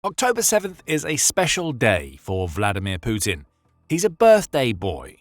October 7th is a special day for Vladimir Putin. He's a birthday boy.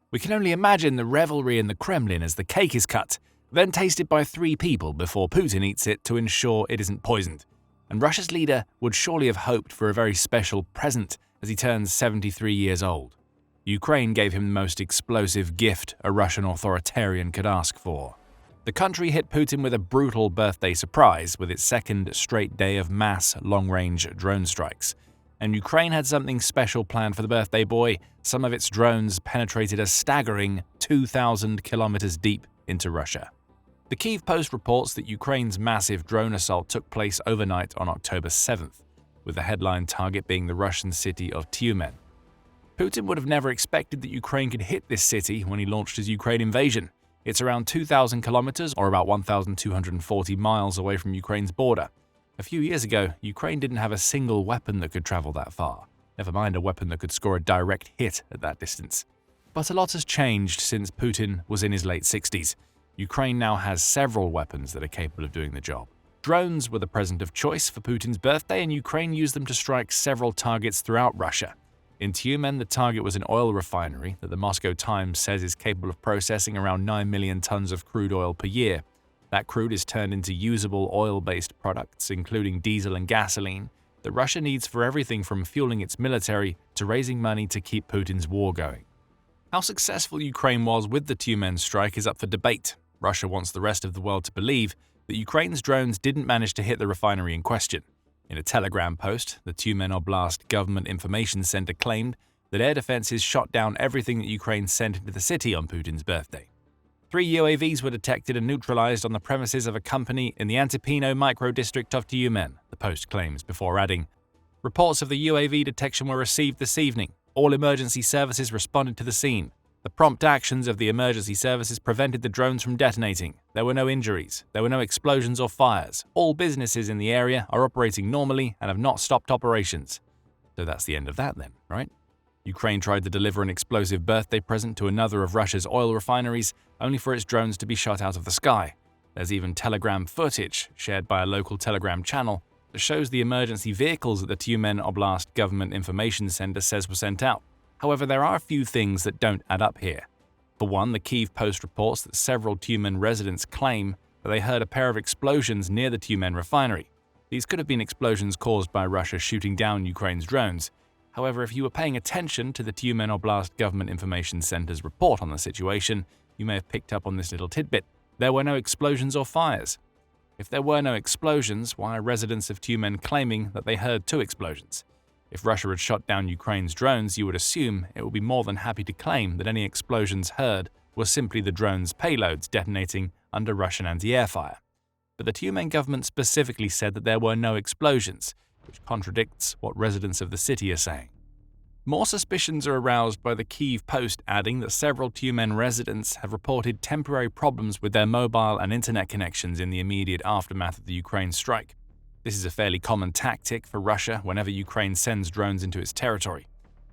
We can only imagine the revelry in the Kremlin as the cake is cut, then tasted by 3 people before Putin eats it to ensure it isn't poisoned. And Russia's leader would surely have hoped for a very special present as he turns 73 years old. Ukraine gave him the most explosive gift a Russian authoritarian could ask for. The country hit Putin with a brutal birthday surprise with its second straight day of mass long-range drone strikes. And Ukraine had something special planned for the birthday boy. Some of its drones penetrated a staggering 2,000 kilometers deep into Russia. The Kyiv Post reports that Ukraine's massive drone assault took place overnight on October 7th, with the headline target being the Russian city of Tyumen. Putin would have never expected that Ukraine could hit this city when he launched his Ukraine invasion. It's around 2,000 kilometers, or about 1,240 miles away from Ukraine's border. A few years ago, Ukraine didn't have a single weapon that could travel that far, never mind a weapon that could score a direct hit at that distance. But a lot has changed since Putin was in his late 60s. Ukraine now has several weapons that are capable of doing the job. Drones were the present of choice for Putin's birthday, and Ukraine used them to strike several targets throughout Russia. In Tyumen, the target was an oil refinery that the Moscow Times says is capable of processing around 9 million tons of crude oil per year. That crude is turned into usable oil-based products, including diesel and gasoline, that Russia needs for everything from fueling its military to raising money to keep Putin's war going. How successful Ukraine was with the Tyumen strike is up for debate. Russia wants the rest of the world to believe that Ukraine's drones didn't manage to hit the refinery in question. In a Telegram post, the Tyumen Oblast Government Information Center claimed that air defenses shot down everything that Ukraine sent into the city on Putin's birthday. 3 UAVs were detected and neutralized on the premises of a company in the Antipino micro-district of Tyumen, the post claims, before adding, "Reports of the UAV detection were received this evening. All emergency services responded to the scene. The prompt actions of the emergency services prevented the drones from detonating. There were no injuries. There were no explosions or fires. All businesses in the area are operating normally and have not stopped operations." So that's the end of that then, right? Ukraine tried to deliver an explosive birthday present to another of Russia's oil refineries, only for its drones to be shot out of the sky. There's even Telegram footage, shared by a local Telegram channel, that shows the emergency vehicles that the Tyumen Oblast Government Information Center says were sent out. However, there are a few things that don't add up here. For one, the Kyiv Post reports that several Tyumen residents claim that they heard a pair of explosions near the Tyumen refinery. These could have been explosions caused by Russia shooting down Ukraine's drones. However, if you were paying attention to the Tyumen Oblast Government Information Center's report on the situation, you may have picked up on this little tidbit. There were no explosions or fires. If there were no explosions, why are residents of Tyumen claiming that they heard 2 explosions? If Russia had shot down Ukraine's drones, you would assume it would be more than happy to claim that any explosions heard were simply the drones' payloads detonating under Russian anti-air fire. But the Tyumen government specifically said that there were no explosions, which contradicts what residents of the city are saying. More suspicions are aroused by the Kyiv Post adding that several Tyumen residents have reported temporary problems with their mobile and internet connections in the immediate aftermath of the Ukraine strike. This is a fairly common tactic for Russia whenever Ukraine sends drones into its territory.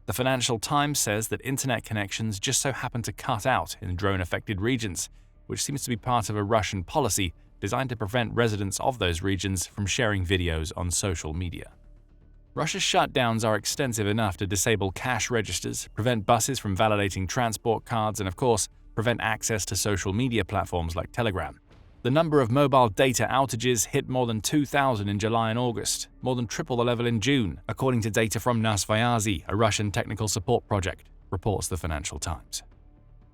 The Financial Times says that internet connections just so happen to cut out in drone-affected regions, which seems to be part of a Russian policy designed to prevent residents of those regions from sharing videos on social media. Russia's shutdowns are extensive enough to disable cash registers, prevent buses from validating transport cards, and of course, prevent access to social media platforms like Telegram. The number of mobile data outages hit more than 2,000 in July and August, more than triple the level in June, according to data from Nasvyazi, a Russian technical support project, reports the Financial Times.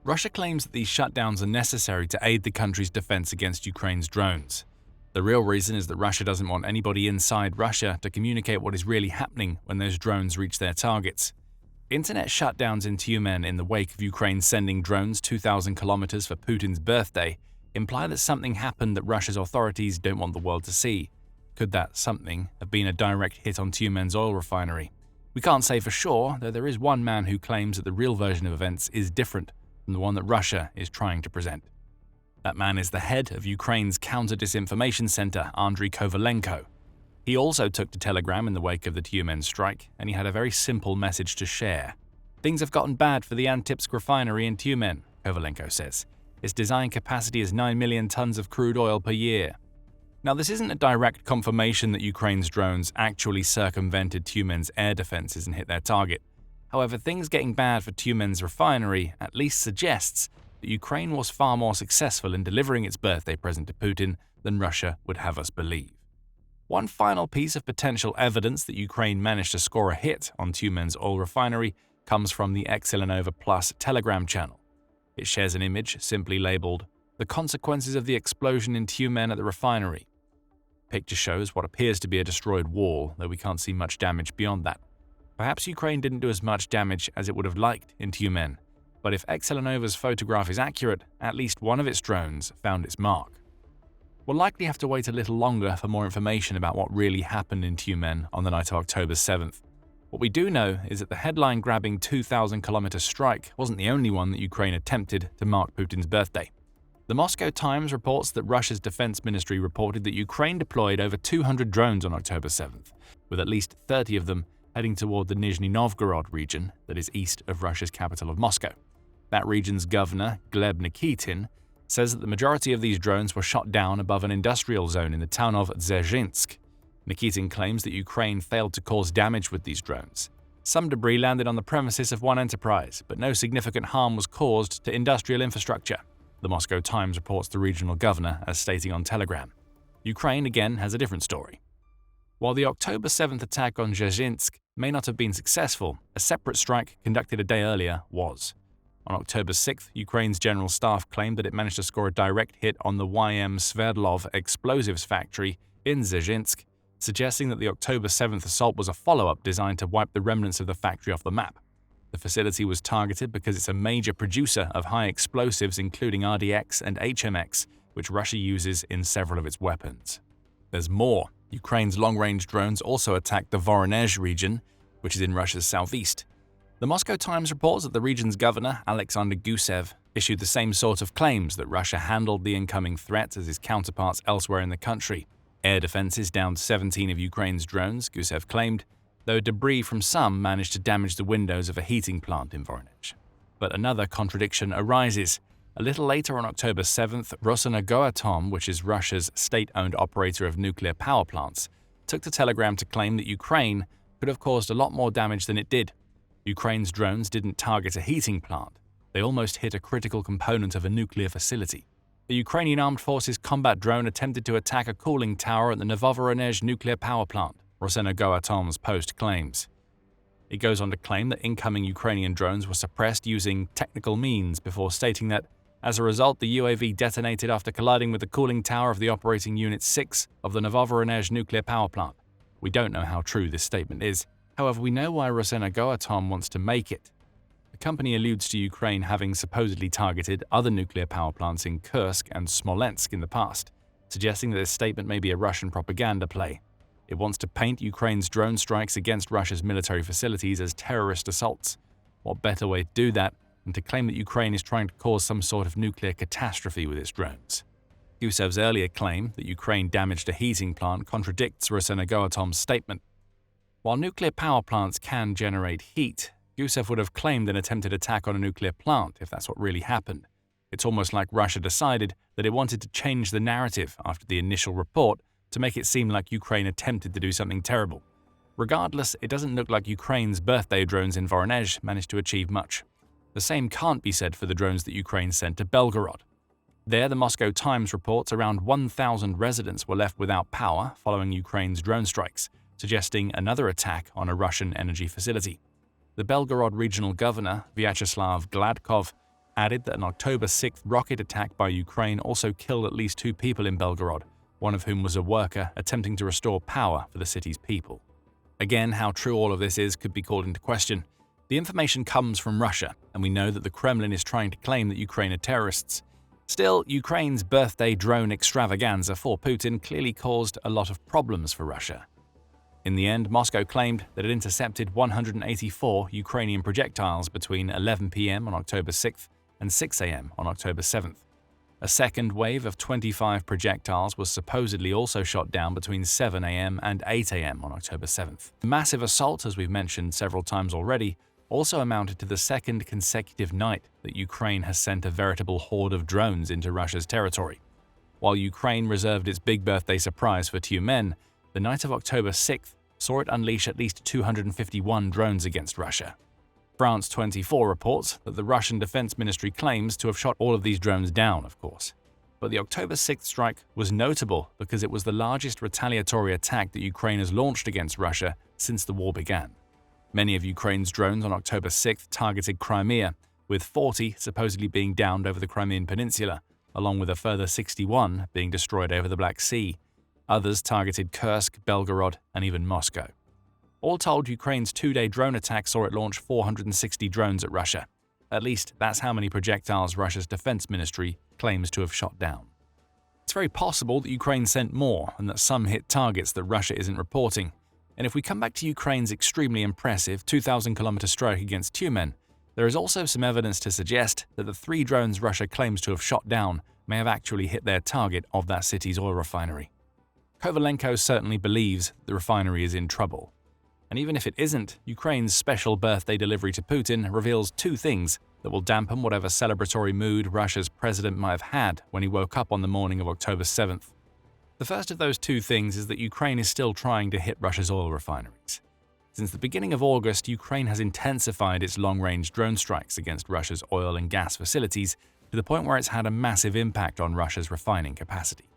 Russia claims that these shutdowns are necessary to aid the country's defense against Ukraine's drones. The real reason is that Russia doesn't want anybody inside Russia to communicate what is really happening when those drones reach their targets. Internet shutdowns in Tyumen in the wake of Ukraine sending drones 2,000 kilometers for Putin's birthday imply that something happened that Russia's authorities don't want the world to see. Could that something have been a direct hit on Tyumen's oil refinery? We can't say for sure, though there is one man who claims that the real version of events is different from the one that Russia is trying to present. That man is the head of Ukraine's counter-disinformation center, Andriy Kovalenko. He also took to Telegram in the wake of the Tyumen strike, and he had a very simple message to share. "Things have gotten bad for the Antipsk refinery in Tyumen," Kovalenko says. Its design capacity is 9 million tons of crude oil per year. Now, this isn't a direct confirmation that Ukraine's drones actually circumvented Tyumen's air defenses and hit their target. However, things getting bad for Tyumen's refinery at least suggests that Ukraine was far more successful in delivering its birthday present to Putin than Russia would have us believe. One final piece of potential evidence that Ukraine managed to score a hit on Tyumen's oil refinery comes from the Excelenova Plus Telegram channel. It shares an image simply labeled, "The consequences of the explosion in Tyumen at the refinery." The picture shows what appears to be a destroyed wall, though we can't see much damage beyond that. Perhaps Ukraine didn't do as much damage as it would have liked in Tyumen, but if Excelenova's photograph is accurate, at least one of its drones found its mark. We'll likely have to wait a little longer for more information about what really happened in Tyumen on the night of October 7th. What we do know is that the headline-grabbing 2,000-kilometer strike wasn't the only one that Ukraine attempted to mark Putin's birthday. The Moscow Times reports that Russia's defense ministry reported that Ukraine deployed over 200 drones on October 7th, with at least 30 of them heading toward the Nizhny Novgorod region that is east of Russia's capital of Moscow. That region's governor, Gleb Nikitin, says that the majority of these drones were shot down above an industrial zone in the town of Dzержinsk. Nikitin claims that Ukraine failed to cause damage with these drones. Some debris landed on the premises of one enterprise, but no significant harm was caused to industrial infrastructure. The Moscow Times reports the regional governor as stating on Telegram. Ukraine, again, has a different story. While the October 7th attack on Dzержinsk may not have been successful, a separate strike conducted a day earlier was. On October 6th, Ukraine's general staff claimed that it managed to score a direct hit on the YM Sverdlov explosives factory in Dzержinsk, suggesting that the October 7th assault was a follow-up designed to wipe the remnants of the factory off the map. The facility was targeted because it's a major producer of high explosives including RDX and HMX, which Russia uses in several of its weapons. There's more. Ukraine's long-range drones also attacked the Voronezh region, which is in Russia's southeast. The Moscow Times reports that the region's governor, Alexander Gusev, issued the same sort of claims that Russia handled the incoming threat as his counterparts elsewhere in the country. Air defenses downed 17 of Ukraine's drones, Gusev claimed, though debris from some managed to damage the windows of a heating plant in Voronezh. But another contradiction arises. A little later on October 7th, Rosenergoatom, which is Russia's state-owned operator of nuclear power plants, took to Telegram to claim that Ukraine could have caused a lot more damage than it did. Ukraine's drones didn't target a heating plant. They almost hit a critical component of a nuclear facility. The Ukrainian Armed Forces combat drone attempted to attack a cooling tower at the Novovoronezh nuclear power plant, Rosenergoatom's post claims. It goes on to claim that incoming Ukrainian drones were suppressed using technical means before stating that, as a result, the UAV detonated after colliding with the cooling tower of the operating Unit 6 of the Novovoronezh nuclear power plant. We don't know how true this statement is. However, we know why Rosenergoatom wants to make it. The company alludes to Ukraine having supposedly targeted other nuclear power plants in Kursk and Smolensk in the past, suggesting that this statement may be a Russian propaganda play. It wants to paint Ukraine's drone strikes against Russia's military facilities as terrorist assaults. What better way to do that than to claim that Ukraine is trying to cause some sort of nuclear catastrophe with its drones? Gusev's earlier claim that Ukraine damaged a heating plant contradicts Rosenergoatom's statement. While nuclear power plants can generate heat, Gusev would have claimed an attempted attack on a nuclear plant if that's what really happened. It's almost like Russia decided that it wanted to change the narrative after the initial report to make it seem like Ukraine attempted to do something terrible. Regardless, it doesn't look like Ukraine's birthday drones in Voronezh managed to achieve much. The same can't be said for the drones that Ukraine sent to Belgorod. There, the Moscow Times reports around 1,000 residents were left without power following Ukraine's drone strikes, suggesting another attack on a Russian energy facility. The Belgorod regional governor, Vyacheslav Gladkov, added that an October 6th rocket attack by Ukraine also killed at least 2 people in Belgorod, one of whom was a worker attempting to restore power for the city's people. Again, how true all of this is could be called into question. The information comes from Russia, and we know that the Kremlin is trying to claim that Ukraine are terrorists. Still, Ukraine's birthday drone extravaganza for Putin clearly caused a lot of problems for Russia. In the end, Moscow claimed that it intercepted 184 Ukrainian projectiles between 11 p.m. on October 6th and 6 a.m. on October 7th. A second wave of 25 projectiles was supposedly also shot down between 7 a.m. and 8 a.m. on October 7th. The massive assault, as we've mentioned several times already, also amounted to the second consecutive night that Ukraine has sent a veritable horde of drones into Russia's territory. While Ukraine reserved its big birthday surprise for Tyumen, the night of October 6th saw it unleash at least 251 drones against Russia. France 24 reports that the Russian Defense Ministry claims to have shot all of these drones down, of course. But the October 6th strike was notable because it was the largest retaliatory attack that Ukraine has launched against Russia since the war began. Many of Ukraine's drones on October 6th targeted Crimea, with 40 supposedly being downed over the Crimean Peninsula, along with a further 61 being destroyed over the Black Sea. Others targeted Kursk, Belgorod, and even Moscow. All told, Ukraine's two-day drone attack saw it launch 460 drones at Russia. At least that's how many projectiles Russia's defense ministry claims to have shot down. It's very possible that Ukraine sent more and that some hit targets that Russia isn't reporting. And if we come back to Ukraine's extremely impressive 2,000-kilometer strike against Tyumen, there is also some evidence to suggest that the 3 drones Russia claims to have shot down may have actually hit their target of that city's oil refinery. Kovalenko certainly believes the refinery is in trouble. And even if it isn't, Ukraine's special birthday delivery to Putin reveals 2 things that will dampen whatever celebratory mood Russia's president might have had when he woke up on the morning of October 7th. The first of those 2 things is that Ukraine is still trying to hit Russia's oil refineries. Since the beginning of August, Ukraine has intensified its long-range drone strikes against Russia's oil and gas facilities to the point where it's had a massive impact on Russia's refining capacity.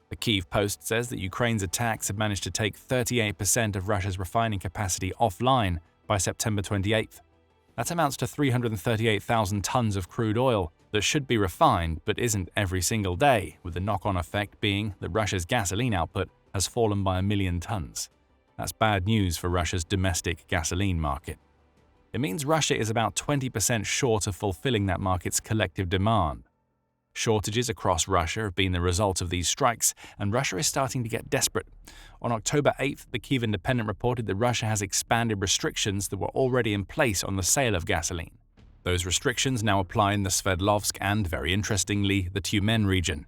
The Kyiv Post says that Ukraine's attacks have managed to take 38% of Russia's refining capacity offline by September 28th. That amounts to 338,000 tons of crude oil that should be refined but isn't every single day, with the knock-on effect being that Russia's gasoline output has fallen by 1 million tons. That's bad news for Russia's domestic gasoline market. It means Russia is about 20% short of fulfilling that market's collective demand. Shortages across Russia have been the result of these strikes, and Russia is starting to get desperate. On October 8th, the Kyiv Independent reported that Russia has expanded restrictions that were already in place on the sale of gasoline. Those restrictions now apply in the Sverdlovsk and, very interestingly, the Tyumen region.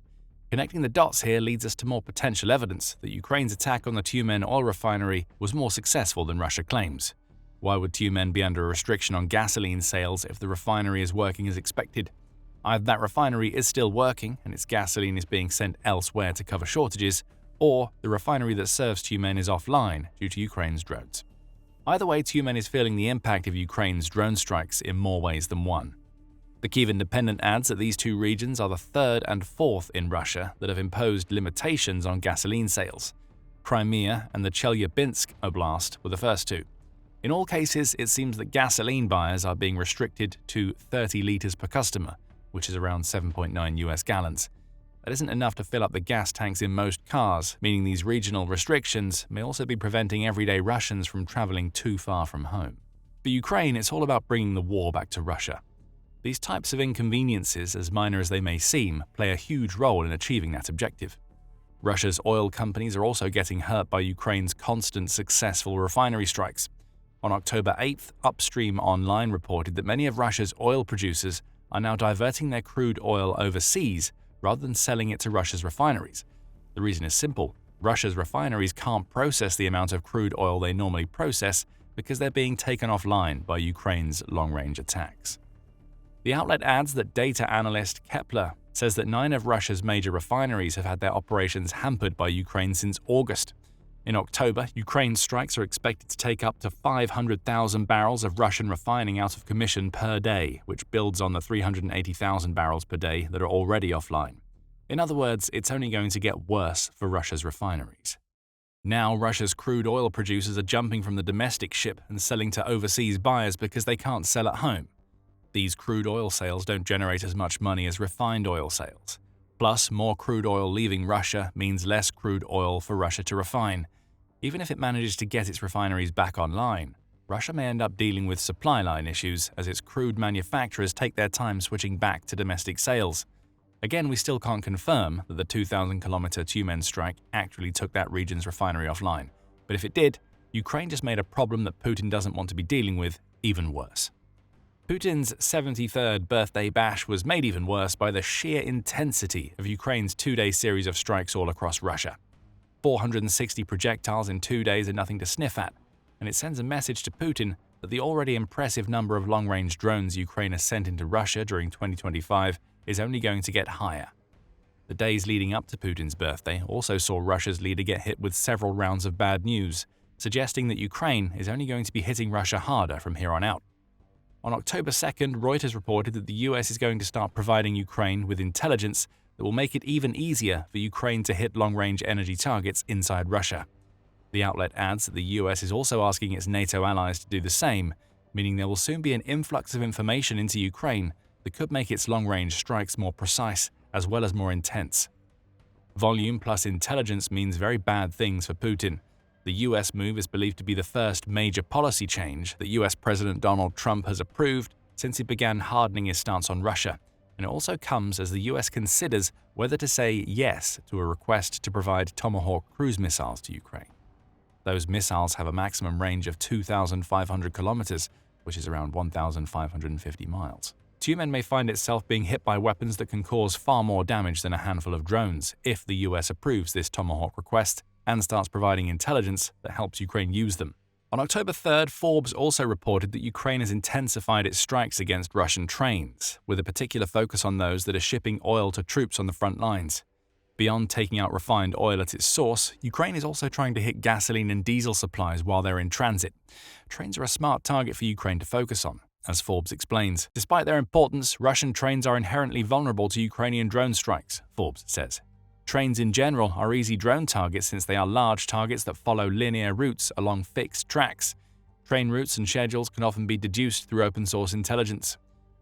Connecting the dots here leads us to more potential evidence that Ukraine's attack on the Tyumen oil refinery was more successful than Russia claims. Why would Tyumen be under a restriction on gasoline sales if the refinery is working as expected? Either that refinery is still working and its gasoline is being sent elsewhere to cover shortages, or the refinery that serves Tyumen is offline due to Ukraine's drones. Either way, Tyumen is feeling the impact of Ukraine's drone strikes in more ways than one. The Kyiv Independent adds that these 2 regions are the 3rd and 4th in Russia that have imposed limitations on gasoline sales. Crimea and the Chelyabinsk Oblast were the first 2. In all cases, it seems that gasoline buyers are being restricted to 30 liters per customer, which is around 7.9 US gallons. That isn't enough to fill up the gas tanks in most cars, meaning these regional restrictions may also be preventing everyday Russians from traveling too far from home. For Ukraine, it's all about bringing the war back to Russia. These types of inconveniences, as minor as they may seem, play a huge role in achieving that objective. Russia's oil companies are also getting hurt by Ukraine's constant successful refinery strikes. On October 8th, Upstream Online reported that many of Russia's oil producers are now diverting their crude oil overseas rather than selling it to Russia's refineries. The reason is simple. Russia's refineries can't process the amount of crude oil they normally process because they're being taken offline by Ukraine's long-range attacks. The outlet adds that data analyst Kepler says that 9 of Russia's major refineries have had their operations hampered by Ukraine since August. In October, Ukraine's strikes are expected to take up to 500,000 barrels of Russian refining out of commission per day, which builds on the 380,000 barrels per day that are already offline. In other words, it's only going to get worse for Russia's refineries. Now, Russia's crude oil producers are jumping from the domestic ship and selling to overseas buyers because they can't sell at home. These crude oil sales don't generate as much money as refined oil sales. Plus, more crude oil leaving Russia means less crude oil for Russia to refine. Even if it manages to get its refineries back online, Russia may end up dealing with supply line issues as its crude manufacturers take their time switching back to domestic sales. Again, we still can't confirm that the 2,000-kilometer Tyumen strike actually took that region's refinery offline. But if it did, Ukraine just made a problem that Putin doesn't want to be dealing with even worse. Putin's 73rd birthday bash was made even worse by the sheer intensity of Ukraine's 2-day series of strikes all across Russia. 460 projectiles in 2 days are nothing to sniff at, and it sends a message to Putin that the already impressive number of long-range drones Ukraine has sent into Russia during 2025 is only going to get higher. The days leading up to Putin's birthday also saw Russia's leader get hit with several rounds of bad news, suggesting that Ukraine is only going to be hitting Russia harder from here on out. On October 2nd, Reuters reported that the US is going to start providing Ukraine with intelligence that will make it even easier for Ukraine to hit long-range energy targets inside Russia. The outlet adds that the US is also asking its NATO allies to do the same, meaning there will soon be an influx of information into Ukraine that could make its long-range strikes more precise as well as more intense. Volume plus intelligence means very bad things for Putin. The US move is believed to be the first major policy change that US President Donald Trump has approved since he began hardening his stance on Russia, and it also comes as the US considers whether to say yes to a request to provide Tomahawk cruise missiles to Ukraine. Those missiles have a maximum range of 2,500 kilometers, which is around 1,550 miles. Tyumen may find itself being hit by weapons that can cause far more damage than a handful of drones if the US approves this Tomahawk request and starts providing intelligence that helps Ukraine use them. On October 3rd, Forbes also reported that Ukraine has intensified its strikes against Russian trains, with a particular focus on those that are shipping oil to troops on the front lines. Beyond taking out refined oil at its source, Ukraine is also trying to hit gasoline and diesel supplies while they're in transit. Trains are a smart target for Ukraine to focus on, as Forbes explains. Despite their importance, Russian trains are inherently vulnerable to Ukrainian drone strikes, Forbes says. Trains in general are easy drone targets since they are large targets that follow linear routes along fixed tracks. Train routes and schedules can often be deduced through open-source intelligence.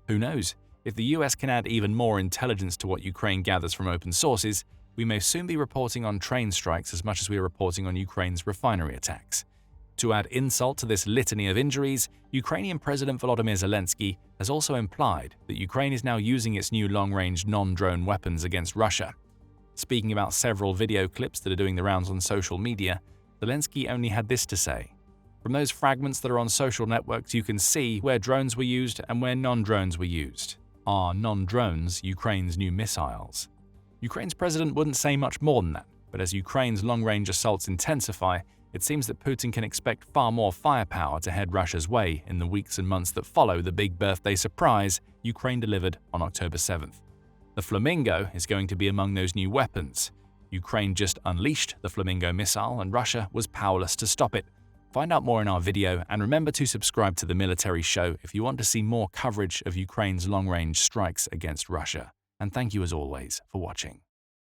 Who knows? If the US can add even more intelligence to what Ukraine gathers from open sources, we may soon be reporting on train strikes as much as we are reporting on Ukraine's refinery attacks. To add insult to this litany of injuries, Ukrainian President Volodymyr Zelensky has also implied that Ukraine is now using its new long-range non-drone weapons against Russia. Speaking about several video clips that are doing the rounds on social media, Zelensky only had this to say: "From those fragments that are on social networks, you can see where drones were used and where non-drones were used. Are non-drones Ukraine's new missiles?" Ukraine's president wouldn't say much more than that, but as Ukraine's long-range assaults intensify, it seems that Putin can expect far more firepower to head Russia's way in the weeks and months that follow the big birthday surprise Ukraine delivered on October 7th. The Flamingo is going to be among those new weapons. Ukraine just unleashed the Flamingo missile and Russia was powerless to stop it. Find out more in our video and remember to subscribe to The Military Show if you want to see more coverage of Ukraine's long-range strikes against Russia. And thank you as always for watching.